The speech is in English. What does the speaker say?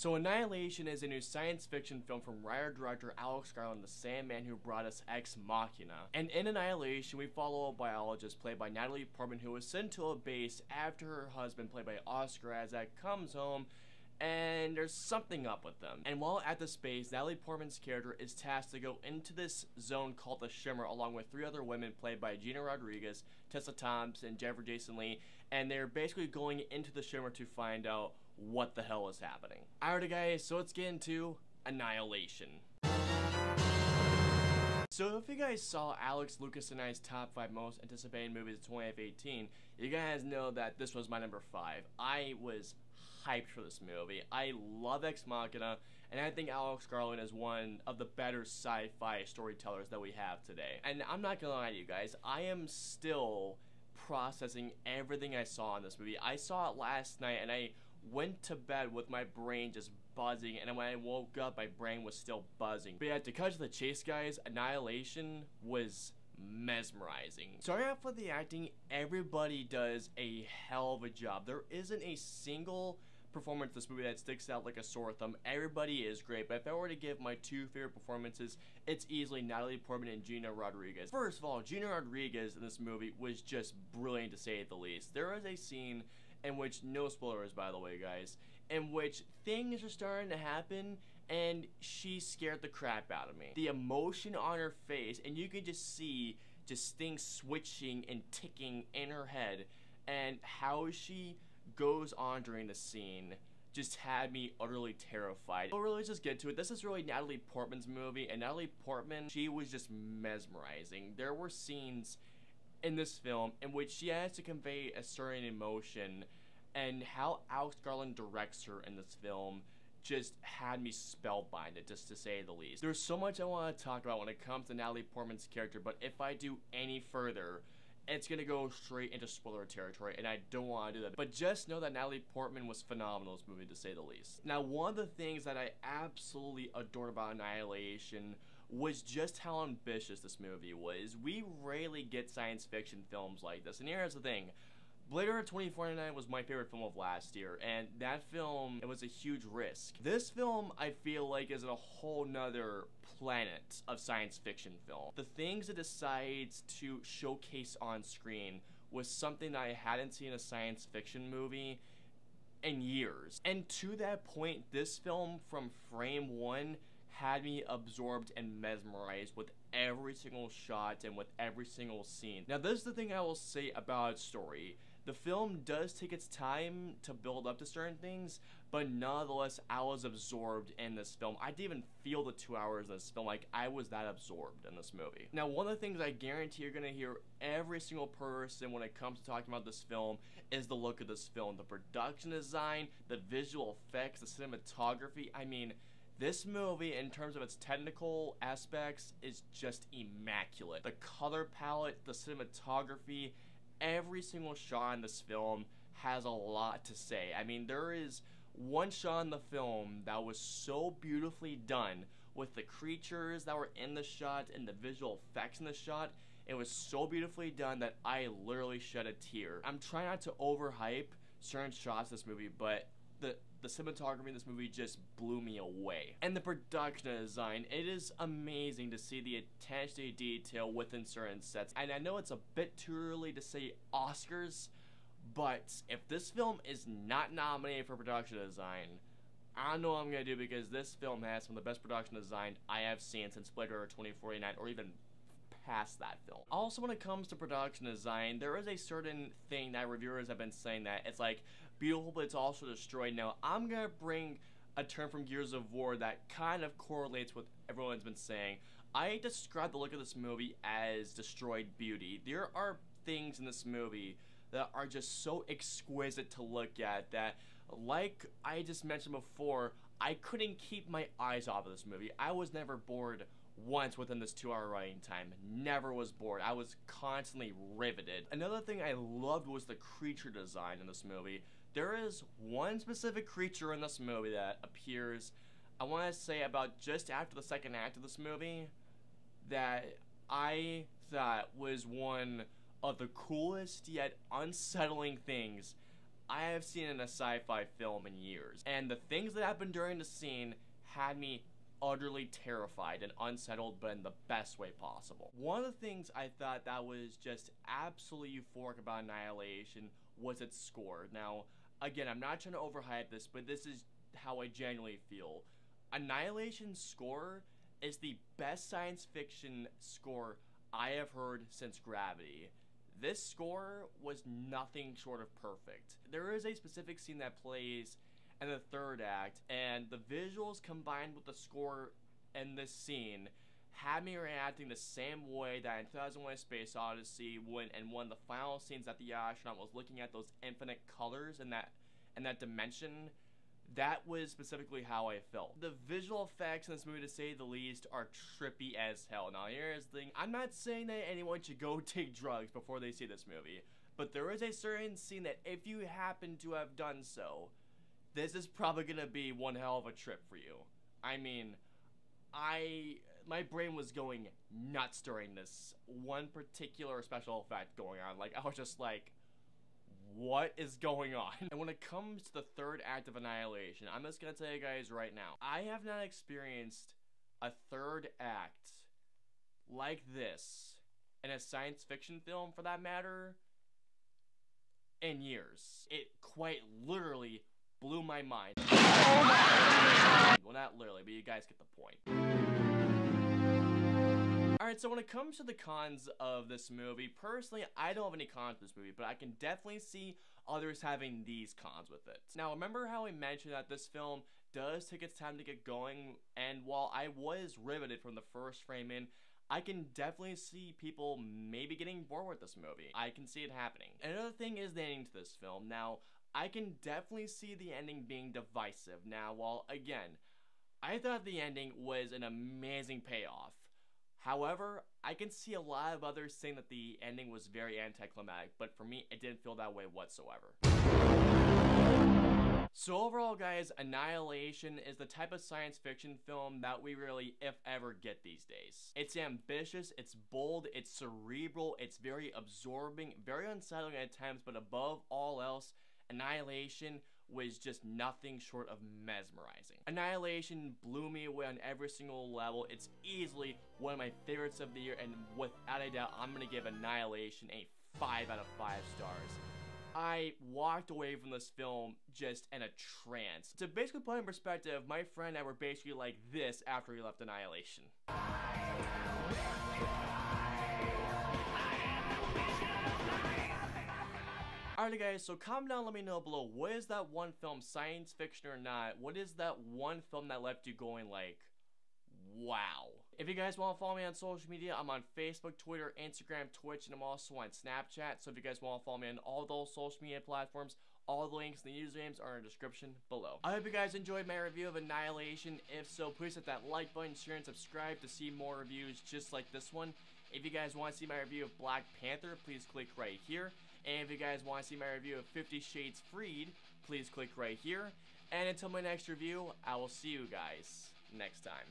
So Annihilation is a new science fiction film from writer-director Alex Garland, the same man who brought us Ex Machina. And in Annihilation, we follow a biologist played by Natalie Portman who was sent to a base after her husband, played by Oscar Isaac, comes home and there's something up with them. And while at the space, Natalie Portman's character is tasked to go into this zone called the Shimmer along with 3 other women played by Gina Rodriguez, Tessa Thompson, Jennifer Jason Leigh, and they're basically going into the Shimmer to find out what the hell is happening. Alright guys, so let's get into Annihilation. So if you guys saw Alex, Lucas, and I's top 5 most anticipated movies of 2018, you guys know that this was my number 5. I was hyped for this movie. I love Ex Machina, and I think Alex Garland is one of the better sci-fi storytellers that we have today. And I'm not gonna lie to you guys, I am still processing everything I saw in this movie. I saw it last night, and I went to bed with my brain just buzzing, and when I woke up, my brain was still buzzing. But yeah, to cut to the chase, guys, Annihilation was mesmerizing. Starting off with the acting, everybody does a hell of a job. There isn't a single performance in this movie that sticks out like a sore thumb. Everybody is great, but if I were to give my 2 favorite performances, it's easily Natalie Portman and Gina Rodriguez. First of all, Gina Rodriguez in this movie was just brilliant to say the least. There is a scene in which, no spoilers by the way guys, in which things are starting to happen and she scared the crap out of me. The emotion on her face, and you can just see just things switching and ticking in her head, and how she goes on during the scene just had me utterly terrified. But really, let's just get to it. This is really Natalie Portman's movie, and Natalie Portman, she was just mesmerizing. There were scenes in this film in which she has to convey a certain emotion, and how Alex Garland directs her in this film just had me spellbinded, just to say the least. There's so much I want to talk about when it comes to Natalie Portman's character, but if I do any further, it's gonna go straight into spoiler territory, and I don't want to do that. But just know that Natalie Portman was phenomenal in this movie, to say the least. Now, one of the things that I absolutely adored about Annihilation was just how ambitious this movie was. We rarely get science fiction films like this, and here's the thing. Blade Runner 2049 was my favorite film of last year, and that film, it was a huge risk. This film, I feel like, is a whole nother planet of science fiction film. The things it decides to showcase on screen was something that I hadn't seen in a science fiction movie in years. And to that point, this film, from frame 1, had me absorbed and mesmerized with every single shot and with every single scene. Now, this is the thing I will say about its story. The film does take its time to build up to certain things, but nonetheless, I was absorbed in this film. I didn't even feel the 2 hours in this film. Like, I was that absorbed in this movie. Now, one of the things I guarantee you're gonna hear every single person when it comes to talking about this film is the look of this film. The production design, the visual effects, the cinematography. I mean, this movie, in terms of its technical aspects, is just immaculate. The color palette, the cinematography, every single shot in this film has a lot to say. I mean, there is one shot in the film that was so beautifully done with the creatures that were in the shot and the visual effects in the shot. It was so beautifully done that I literally shed a tear. I'm trying not to overhype certain shots in this movie, but the cinematography in this movie just blew me away. And the production design, it is amazing to see the attention to detail within certain sets. And I know it's a bit too early to say Oscars, but if this film is not nominated for production design, I don't know what I'm gonna do, because this film has some of the best production design I have seen since Blade Runner 2049, or even past that film. Also, when it comes to production design, there is a certain thing that reviewers have been saying that it's like beautiful, but it's also destroyed. Now, I'm gonna bring a term from Gears of War that kind of correlates with what everyone's been saying. I describe the look of this movie as destroyed beauty. There are things in this movie that are just so exquisite to look at that, like I just mentioned before, I couldn't keep my eyes off of this movie. I was never bored once within this 2-hour running time. Never was bored. I was constantly riveted. Another thing I loved was the creature design in this movie. There is one specific creature in this movie that appears, I want to say, about just after the second act of this movie, that I thought was one of the coolest yet unsettling things I have seen in a sci-fi film in years. And the things that happened during the scene had me utterly terrified and unsettled, but in the best way possible. One of the things I thought that was just absolutely euphoric about Annihilation was its score. Now, again, I'm not trying to overhype this, but this is how I genuinely feel. Annihilation's score is the best science fiction score I have heard since Gravity. This score was nothing short of perfect. There is a specific scene that plays in the third act, and the visuals combined with the score in this scene had me reacting the same way that in 2001: A Space Odyssey, when in one of the final scenes that the astronaut was looking at those infinite colors in that dimension. That was specifically how I felt. The visual effects in this movie, to say the least, are trippy as hell. Now, here's the thing. I'm not saying that anyone should go take drugs before they see this movie, but there is a certain scene that if you happen to have done so, this is probably gonna be one hell of a trip for you. I mean, my brain was going nuts during this one particular special effect going on. Like, I was just like, what is going on? And when it comes to the third act of Annihilation, I'm just gonna tell you guys right now, I have not experienced a third act like this in a science fiction film, for that matter, in years. It quite literally blew my mind. Well, not literally, but you guys get the point. Alright, so when it comes to the cons of this movie, personally, I don't have any cons with this movie, but I can definitely see others having these cons with it. Now, remember how I mentioned that this film does take its time to get going, and while I was riveted from the first frame in, I can definitely see people maybe getting bored with this movie. I can see it happening. Another thing is the ending to this film. Now, I can definitely see the ending being divisive. Now, while, again, I thought the ending was an amazing payoff, however, I can see a lot of others saying that the ending was very anticlimactic, but for me, it didn't feel that way whatsoever. So overall, guys, Annihilation is the type of science fiction film that we really, if ever, get these days. It's ambitious, it's bold, it's cerebral, it's very absorbing, very unsettling at times, but above all else, Annihilation was just nothing short of mesmerizing. Annihilation blew me away on every single level. It's easily one of my favorites of the year, and without a doubt, I'm gonna give Annihilation a 5 out of 5 stars. I walked away from this film just in a trance. To basically put in perspective, my friend and I were basically like this after we left Annihilation. Alright guys, so comment down and let me know below, what is that one film, science fiction or not, what is that one film that left you going like, wow. If you guys want to follow me on social media, I'm on Facebook, Twitter, Instagram, Twitch, and I'm also on Snapchat. So if you guys want to follow me on all those social media platforms, all the links and the usernames are in the description below. I hope you guys enjoyed my review of Annihilation. If so, please hit that like button, share, and subscribe to see more reviews just like this one. If you guys want to see my review of Black Panther, please click right here. And if you guys want to see my review of 50 Shades Freed, please click right here. And until my next review, I will see you guys next time.